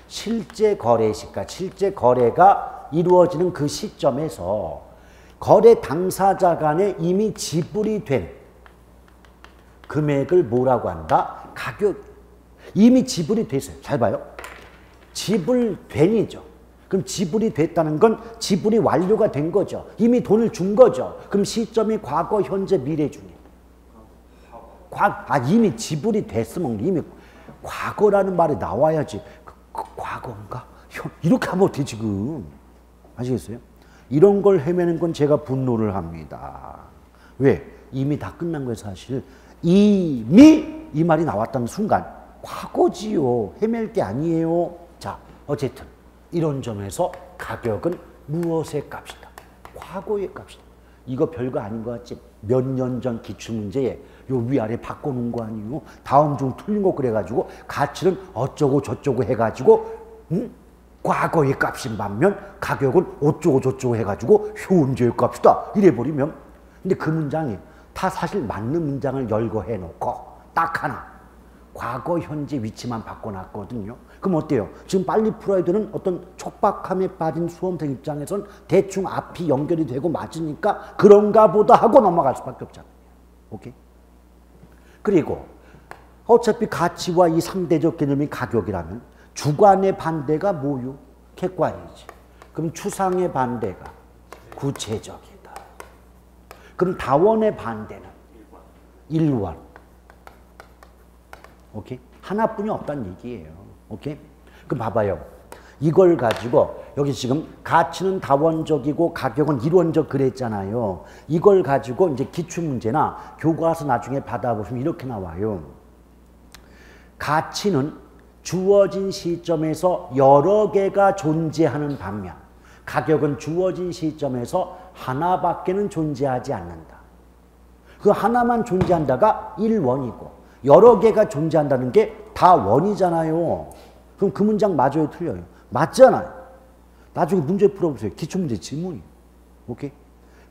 실제 거래 시가, 실제 거래가 이루어지는 그 시점에서 거래 당사자 간에 이미 지불이 된 금액을 뭐라고 한다? 가격. 이미 지불이 됐어요. 잘 봐요. 지불된이죠. 그럼 지불이 됐다는 건 지불이 완료가 된 거죠. 이미 돈을 준 거죠. 그럼 시점이 과거, 현재, 미래 중에. 이미 지불이 됐으면 이미 과거라는 말이 나와야지. 과거인가? 이렇게 하면 어떻게 지금. 아시겠어요? 이런 걸 헤매는 건 제가 분노를 합니다. 왜? 이미 다 끝난 거예요, 사실. 이미 이 말이 나왔다는 순간 과거지요. 헤맬 게 아니에요. 자, 어쨌든 이런 점에서 가격은 무엇의 값이다? 과거의 값이다. 이거 별거 아닌 것 같지? 몇 년 전 기출문제에 요 위아래 바꿔놓은 거 아니에요? 다음 중 틀린 거 그래가지고 가치는 어쩌고 저쩌고 해가지고 과거의 값인 반면 가격은 어쩌고 저쩌고 해가지고 현재의 값이다 이래버리면 근데 그 문장이 다 사실 맞는 문장을 열거해놓고 딱 하나 과거 현재 위치만 바꿔놨거든요. 그럼 어때요? 지금 빨리 풀어야 되는 어떤 촉박함에 빠진 수험생 입장에서는 대충 앞이 연결이 되고 맞으니까 그런가 보다 하고 넘어갈 수밖에 없잖아요. 오케이? 그리고 어차피 가치와 이 상대적 개념이 가격이라면 주관의 반대가 뭐요? 객관이지. 그럼 추상의 반대가 구체적이다. 그럼 다원의 반대는 일원. 오케이? 하나뿐이 없다는 얘기예요. 오케이? 그럼 봐봐요. 이걸 가지고 여기 지금 가치는 다원적이고 가격은 일원적 그랬잖아요. 이걸 가지고 이제 기출문제나 교과서 나중에 받아보시면 이렇게 나와요. 가치는 주어진 시점에서 여러 개가 존재하는 반면 가격은 주어진 시점에서 하나밖에는 존재하지 않는다. 그 하나만 존재한다가 1원이고 여러 개가 존재한다는 게 다 원이잖아요. 그럼 그 문장 맞아요, 틀려요? 맞잖아요. 나중에 문제 풀어보세요. 기출문제 질문이. 오케이?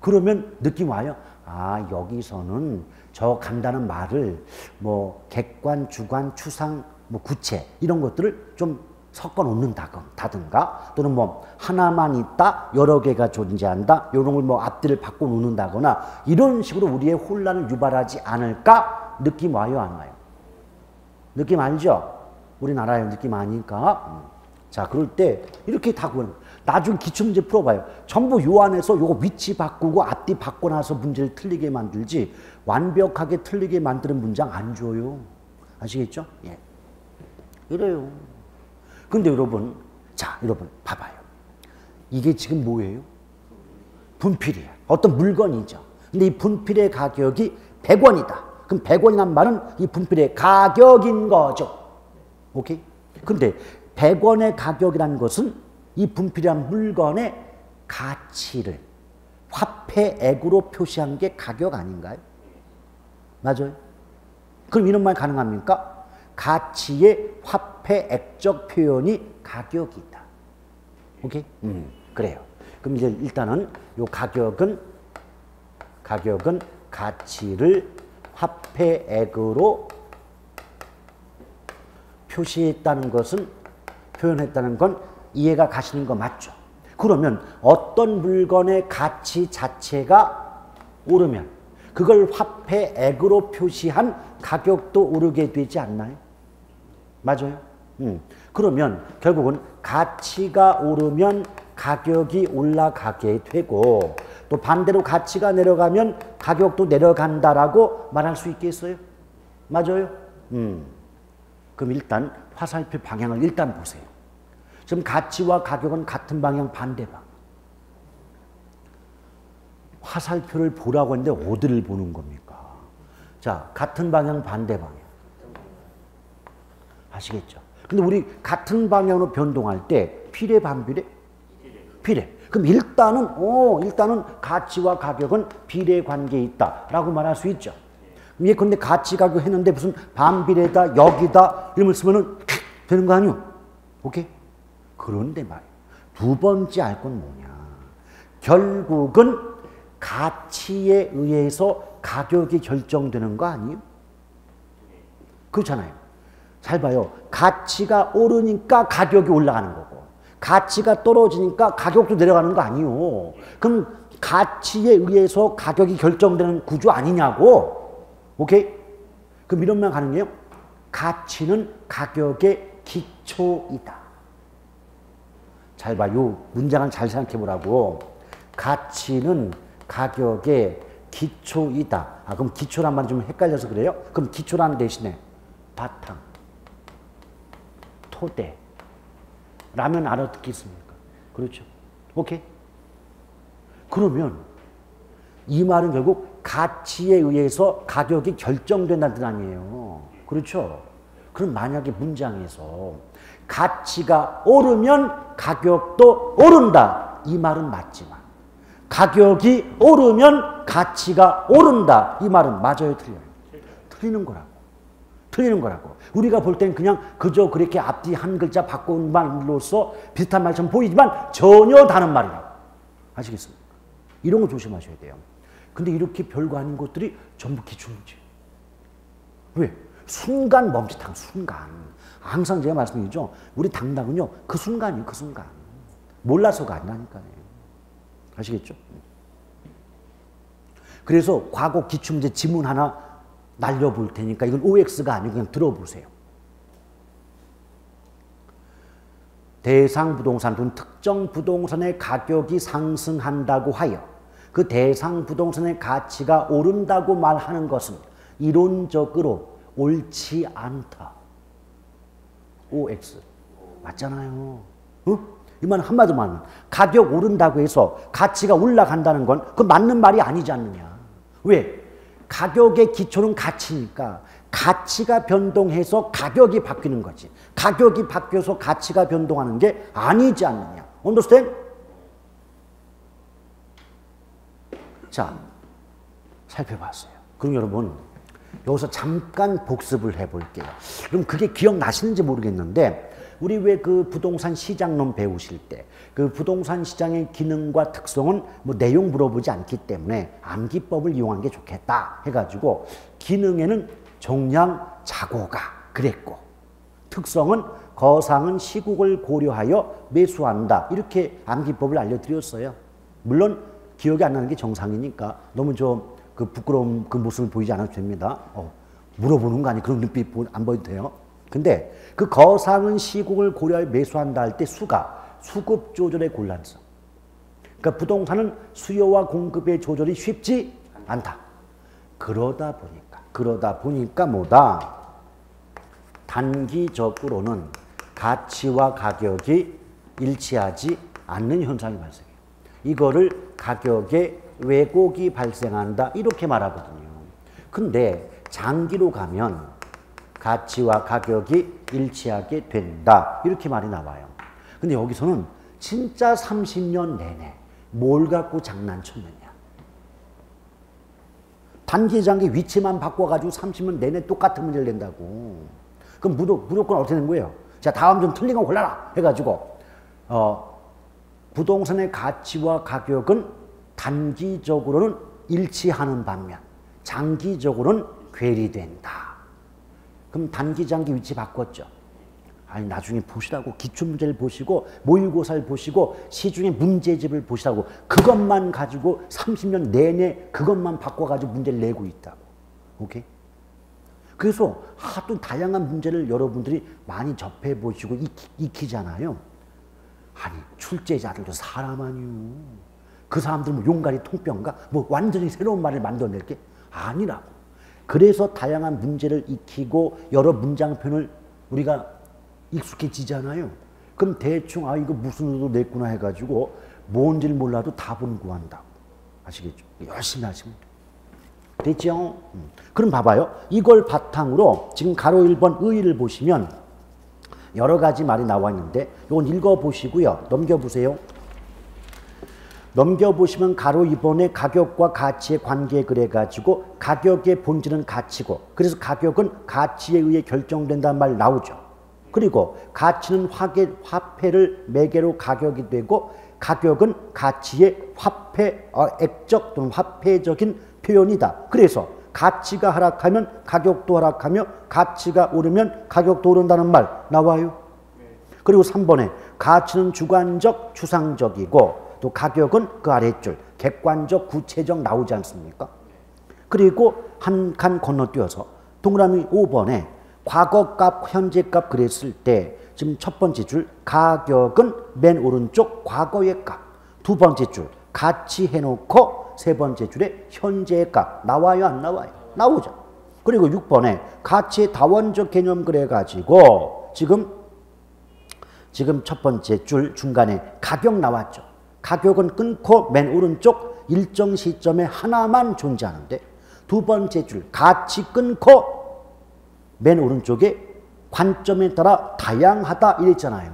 그러면 느낌 와요? 아, 여기서는 저 간다는 말을 뭐 객관, 주관, 추상, 뭐 구체 이런 것들을 좀 섞어 놓는다든가 또는 뭐 하나만 있다, 여러 개가 존재한다 이런 걸 뭐 앞뒤를 바꿔 놓는다거나 이런 식으로 우리의 혼란을 유발하지 않을까 느낌 와요, 안 와요? 느낌 알죠? 우리나라에 느낌 아니까. 자, 그럴 때 이렇게 다 구하는 거예요. 나중에 기출문제 풀어봐요. 전부 요 안에서 요거 위치 바꾸고 앞뒤 바꿔놔서 문제를 틀리게 만들지 완벽하게 틀리게 만드는 문장 안 줘요. 아시겠죠? 예. 이래요. 근데 여러분, 자, 여러분 봐봐요. 이게 지금 뭐예요? 분필이에요. 어떤 물건이죠. 근데 이 분필의 가격이 100원이다. 그럼 100원이란 말은 이 분필의 가격인 거죠. 오케이? 근데 100원의 가격이라는 것은 이 분필이란 물건의 가치를 화폐액으로 표시한 게 가격 아닌가요? 맞아요? 그럼 이런 말 가능합니까? 가치의 화폐액적 표현이 가격이다. 오케이? 그래요. 그럼 이제 일단은 요 가격은 가치를 화폐액으로 표시했다는 것은 표현했다는 건 이해가 가시는 거 맞죠? 그러면 어떤 물건의 가치 자체가 오르면 그걸 화폐액으로 표시한 가격도 오르게 되지 않나요? 맞아요? 그러면 결국은 가치가 오르면 가격이 올라가게 되고 또 반대로 가치가 내려가면 가격도 내려간다라고 말할 수 있겠어요? 맞아요? 그럼 일단 화살표 방향을 일단 보세요. 지금 가치와 가격은 같은 방향, 반대 방향. 화살표를 보라고 했는데 어디를 보는 겁니까? 자, 같은 방향, 반대 방향. 아시겠죠? 근데 우리 같은 방향으로 변동할 때 비례, 반비례? 비례. 그럼 일단은 가치와 가격은 비례 관계에 있다라고 말할 수 있죠. 예컨대 가치 가격 했는데 무슨 반비례다, 역이다 이름을 쓰면은 되는 거 아니요? 오케이? 그런데 말이에요. 두 번째 알 건 뭐냐? 결국은 가치에 의해서 가격이 결정되는 거 아니에요? 그렇잖아요. 잘 봐요. 가치가 오르니까 가격이 올라가는 거고 가치가 떨어지니까 가격도 내려가는 거 아니에요. 그럼 가치에 의해서 가격이 결정되는 구조 아니냐고. 오케이? 그럼 이런 말 가는 게요. 가치는 가격의 기초이다. 잘 봐. 요 문장을 잘 생각해 보라고. 가치는 가격의 기초이다. 그럼 기초란 말이 좀 헷갈려서 그래요? 그럼 기초라는 대신에 바탕, 토대, 라면 알아듣겠습니까? 그렇죠? 오케이? 그러면 이 말은 결국 가치에 의해서 가격이 결정된다는 뜻 아니에요. 그렇죠? 그럼 만약에 문장에서 가치가 오르면 가격도 오른다. 이 말은 맞지만 가격이 오르면 가치가 오른다. 이 말은 맞아요, 틀려요? 틀리는 거라고. 틀리는 거라고. 우리가 볼 땐 그냥 그저 그렇게 앞뒤 한 글자 바꾼 말로서 비슷한 말처럼 보이지만 전혀 다른 말이라고. 아시겠습니까? 이런 거 조심하셔야 돼요. 근데 이렇게 별거 아닌 것들이 전부 기출문제. 왜? 순간 멈칫한 순간. 항상 제가 말씀드리죠. 우리 당당은요. 그 순간이에요. 그 순간. 몰라서가 아니라니까요. 아시겠죠? 그래서 과거 기출문제 지문 하나 날려볼 테니까 이건 OX가 아니고 그냥 들어보세요. 대상 부동산 또는 특정 부동산의 가격이 상승한다고 하여 그 대상 부동산의 가치가 오른다고 말하는 것은 이론적으로 옳지 않다. OX. 맞잖아요. 이 말은 한마디로 말하면 가격 오른다고 해서 가치가 올라간다는 건 그 맞는 말이 아니지 않느냐. 왜? 가격의 기초는 가치니까 가치가 변동해서 가격이 바뀌는 거지. 가격이 바뀌어서 가치가 변동하는 게 아니지 않느냐. Understand? 자, 살펴봤어요. 그럼 여러분 여기서 잠깐 복습을 해볼게요. 그럼 그게 기억나시는지 모르겠는데 우리 왜 그 부동산 시장론 배우실 때 그 부동산 시장의 기능과 특성은 뭐 내용 물어보지 않기 때문에 암기법을 이용하는 게 좋겠다 해가지고 기능에는 종량 자고가 그랬고 특성은 거상은 시국을 고려하여 매수한다 이렇게 암기법을 알려드렸어요. 물론 기억이 안 나는 게 정상이니까 너무 그 부끄러운 그 모습을 보이지 않아도 됩니다. 물어보는 거 아니 그런 눈빛 안 보여도 돼요. 근데 그 거상은 시국을 고려하여 매수한다 할 때 수가 수급 조절의 곤란성. 그러니까 부동산은 수요와 공급의 조절이 쉽지 않다. 그러다 보니까 뭐다? 단기적으로는 가치와 가격이 일치하지 않는 현상이 발생해요. 이거를 가격에 왜곡이 발생한다 이렇게 말하거든요. 근데 장기로 가면 가치와 가격이 일치하게 된다. 이렇게 말이 나와요. 근데 여기서는 진짜 30년 내내 뭘 갖고 장난쳤느냐. 단기장기 위치만 바꿔가지고 30년 내내 똑같은 문제를 낸다고. 그럼 무조건 어떻게 된 거예요? 자, 다음 좀 틀린 거 골라라 해가지고 부동산의 가치와 가격은 단기적으로는 일치하는 반면 장기적으로는 괴리된다. 그럼 단기장기 위치 바꿨죠. 아니 나중에 보시라고 기출문제를 보시고 모의고사를 보시고 시중에 문제집을 보시라고 그것만 가지고 30년 내내 그것만 바꿔가지고 문제를 내고 있다고. 오케이? 그래서 하도 다양한 문제를 여러분들이 많이 접해보시고 익히잖아요. 아니 출제자들도 사람 아니요. 그 사람들 뭐 용가리 통뼈인가? 뭐 완전히 새로운 말을 만들어낼 게 아니라고. 그래서 다양한 문제를 익히고 여러 문장편을 우리가 익숙해지잖아요. 그럼 대충 이거 무슨 의도 냈구나 해가지고 뭔지를 몰라도 답은 구한다고. 아시겠죠? 열심히 하시면 됐죠? 그럼 봐봐요. 이걸 바탕으로 지금 가로 1번 의의를 보시면 여러 가지 말이 나와 있는데 이건 읽어보시고요. 넘겨보세요. 넘겨보시면 가로 2번에 가격과 가치의 관계 그래가지고 가격의 본질은 가치고 그래서 가격은 가치에 의해 결정된다는 말 나오죠. 그리고 가치는 화폐를 매개로 가격이 되고 가격은 가치의 액적 또는 화폐적인 표현이다. 그래서 가치가 하락하면 가격도 하락하며 가치가 오르면 가격도 오른다는 말 나와요. 그리고 3번에 가치는 주관적, 추상적이고 또 가격은 그 아랫줄, 객관적, 구체적 나오지 않습니까? 그리고 한 칸 건너뛰어서 동그라미 5번에 과거값, 현재값 그랬을 때 지금 첫 번째 줄 가격은 맨 오른쪽 과거의 값, 두 번째 줄 가치 해놓고 세 번째 줄에 현재의 값 나와요 안 나와요? 나오죠. 그리고 6번에 가치의 다원적 개념 그래가지고 지금 첫 번째 줄 중간에 가격 나왔죠. 가격은 끊고 맨 오른쪽 일정 시점에 하나만 존재하는데 두 번째 줄 가치 끊고 맨 오른쪽에 관점에 따라 다양하다 이랬잖아요.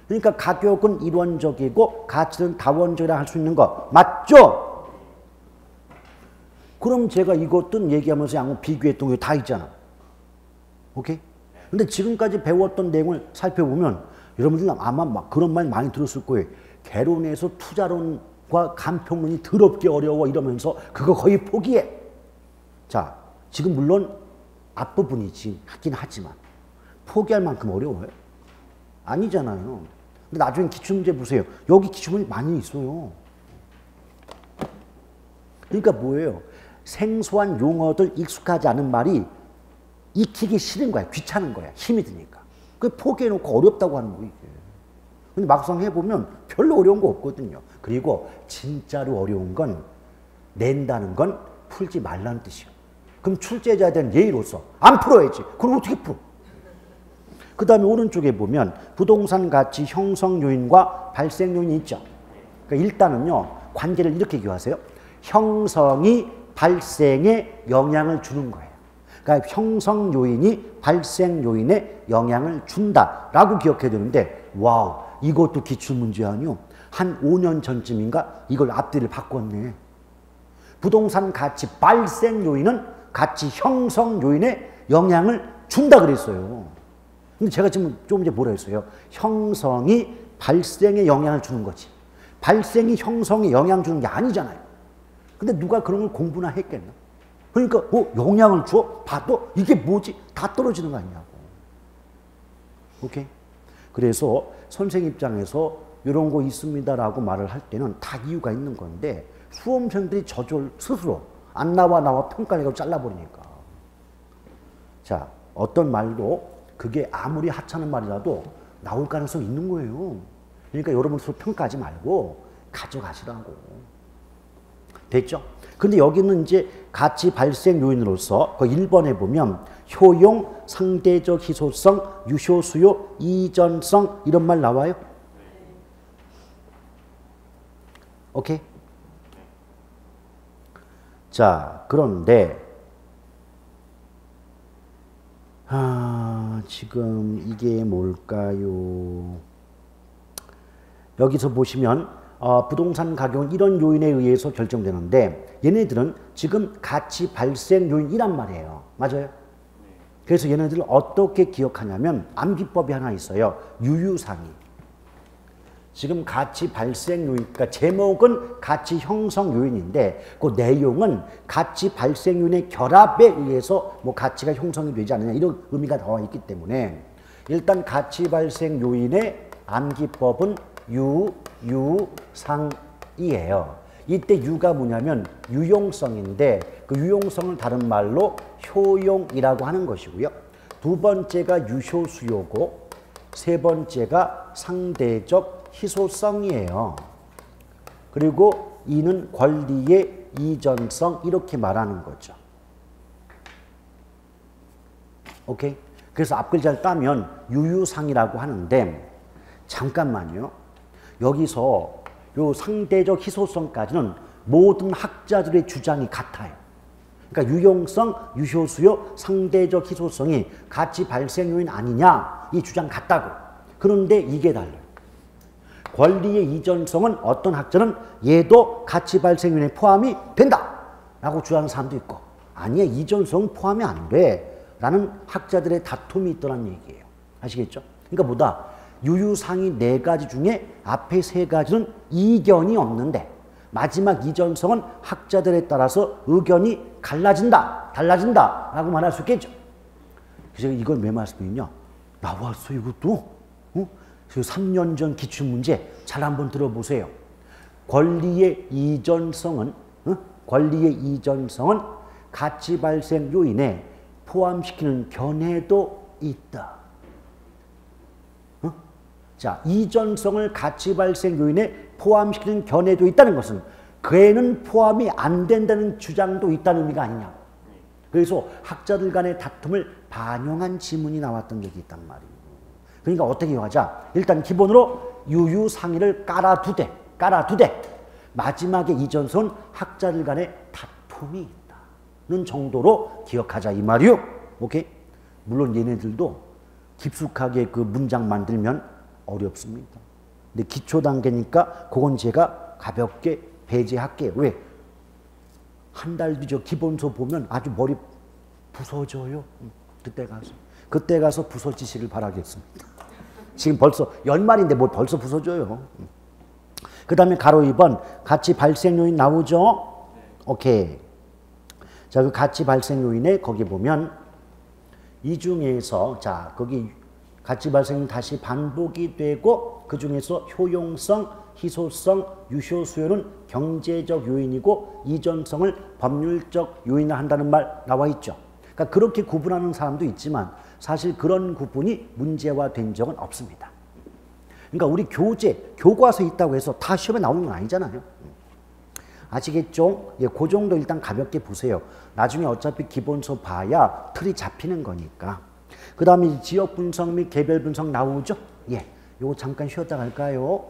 그러니까 가격은 일원적이고 가치는 다원적이라 할 수 있는 거 맞죠? 그럼 제가 이것든 얘기하면서 양호 비교했던 게 다 있잖아. 오케이? 근데 지금까지 배웠던 내용을 살펴보면 여러분들 아마 막 그런 말 많이 들었을 거예요. 개론에서 투자론과 간평론이 더럽게 어려워 이러면서 그거 거의 포기해. 자, 지금 물론 앞부분이지 하긴 하지만 포기할 만큼 어려워요? 아니잖아요. 근데 나중에 기출문제 보세요. 여기 기출문제 많이 있어요. 그러니까 뭐예요? 생소한 용어들 익숙하지 않은 말이 익히기 싫은 거야. 귀찮은 거야. 힘이 드니까. 그 포기해놓고 어렵다고 하는 거예요. 근데 막상 해보면 별로 어려운 거 없거든요. 그리고 진짜로 어려운 건 낸다는 건 풀지 말라는 뜻이에요. 그럼 출제자에 대한 예의로서 안 풀어야지. 그럼 어떻게 풀어? 그 다음에 오른쪽에 보면 부동산 가치 형성 요인과 발생 요인이 있죠. 그러니까 일단은요. 관계를 이렇게 기억하세요. 형성이 발생에 영향을 주는 거예요. 그러니까 형성 요인이 발생 요인에 영향을 준다라고 기억해야 되는데 와우 이것도 기출문제 아니요. 한 5년 전쯤인가 이걸 앞뒤를 바꿨네. 부동산 가치 발생 요인은 가치 형성 요인에 영향을 준다 그랬어요. 근데 제가 지금 조금 전에 뭐라 했어요? 형성이 발생에 영향을 주는 거지. 발생이 형성에 영향 주는 게 아니잖아요. 근데 누가 그런 걸 공부나 했겠나? 그러니까 영향을 줘? 봐도 이게 뭐지? 다 떨어지는 거 아니냐고. 오케이? 그래서 선생님 입장에서 이런 거 있습니다라고 말을 할 때는 다 이유가 있는 건데 수험생들이 저절 스스로 안 나와 평가를 잘라버리니까. 자, 어떤 말도 그게 아무리 하찮은 말이라도 나올 가능성이 있는 거예요. 그러니까 여러분 스스로 평가하지 말고 가져가시라고. 됐죠? 근데 여기는 이제 가치 발생 요인으로서 그 1번에 보면 효용, 상대적 희소성, 유효 수요, 이전성 이런 말 나와요? 오케이? 자, 그런데 지금 이게 뭘까요? 여기서 보시면 부동산 가격은 이런 요인에 의해서 결정되는데 얘네들은 지금 가치 발생 요인이란 말이에요. 맞아요? 그래서 얘네들을 어떻게 기억하냐면 암기법이 하나 있어요. 유유상이. 지금 가치 발생 요인, 그러니까 제목은 가치 형성 요인인데 그 내용은 가치 발생 요인의 결합에 의해서 뭐 가치가 형성이 되지 않느냐 이런 의미가 나와 있기 때문에 일단 가치 발생 요인의 암기법은 유상이에요. 이때 유가 뭐냐면 유용성인데 그 유용성을 다른 말로 효용이라고 하는 것이고요. 두 번째가 유효수요고 세 번째가 상대적 희소성이에요. 그리고 이는 권리의 이전성 이렇게 말하는 거죠. 오케이? 그래서 앞글자를 따면 유유상이라고 하는데 잠깐만요. 여기서 요 상대적 희소성까지는 모든 학자들의 주장이 같아요. 그러니까 유용성, 유효수요, 상대적 희소성이 가치 발생 요인 아니냐 이 주장 같다고. 그런데 이게 달라요. 권리의 이전성은 어떤 학자는 얘도 가치 발생 요인에 포함이 된다 라고 주장하는 사람도 있고 아니야 이전성은 포함이 안 돼 라는 학자들의 다툼이 있더란 얘기예요. 아시겠죠? 그러니까 뭐다? 유유상이 네 가지 중에 앞에 세 가지는 이견이 없는데 마지막 이전성은 학자들에 따라서 의견이 달라진다 라고 말할 수 있겠죠. 그래서 이걸 왜 말씀드리냐? 나왔어 이것도. 3년 전 기출문제 잘 한번 들어보세요. 권리의 이전성은 가치 발생 요인에 포함시키는 견해도 있다. 자, 이전성을 가치 발생 요인에 포함시키는 견해도 있다는 것은 그에는 포함이 안 된다는 주장도 있다는 의미가 아니냐. 그래서 학자들 간의 다툼을 반영한 지문이 나왔던 적이 있단 말이에요. 그러니까 어떻게 하자? 일단 기본으로 유유상의를 깔아두되 마지막에 이전성은 학자들 간의 다툼이 있다는 정도로 기억하자 이 말이요. 오케이? 물론 얘네들도 깊숙하게 그 문장 만들면 어렵습니다. 근데 기초 단계니까 그건 제가 가볍게 배제할게요. 왜? 한 달 뒤죠. 기본서 보면 아주 머리 부서져요. 그때 가서 부서지시길 바라겠습니다. 지금 벌써 연말인데 뭘 벌써 부서져요. 그 다음에 가로 2번 가치 발생 요인 나오죠? 오케이. 자, 그 가치 발생 요인에 거기 보면 이 중에서 자 거기 가치 발생은 다시 반복이 되고 그 중에서 효용성, 희소성, 유효수요는 경제적 요인이고 이전성을 법률적 요인을 한다는 말 나와 있죠. 그러니까 그렇게 구분하는 사람도 있지만 사실 그런 구분이 문제화된 적은 없습니다. 그러니까 우리 교과서에 있다고 해서 다 시험에 나오는 건 아니잖아요. 아시겠죠? 예, 그 정도 일단 가볍게 보세요. 나중에 어차피 기본서 봐야 틀이 잡히는 거니까. 그 다음에 지역 분석 및 개별 분석 나오죠? 예, 요거 잠깐 쉬었다 갈까요?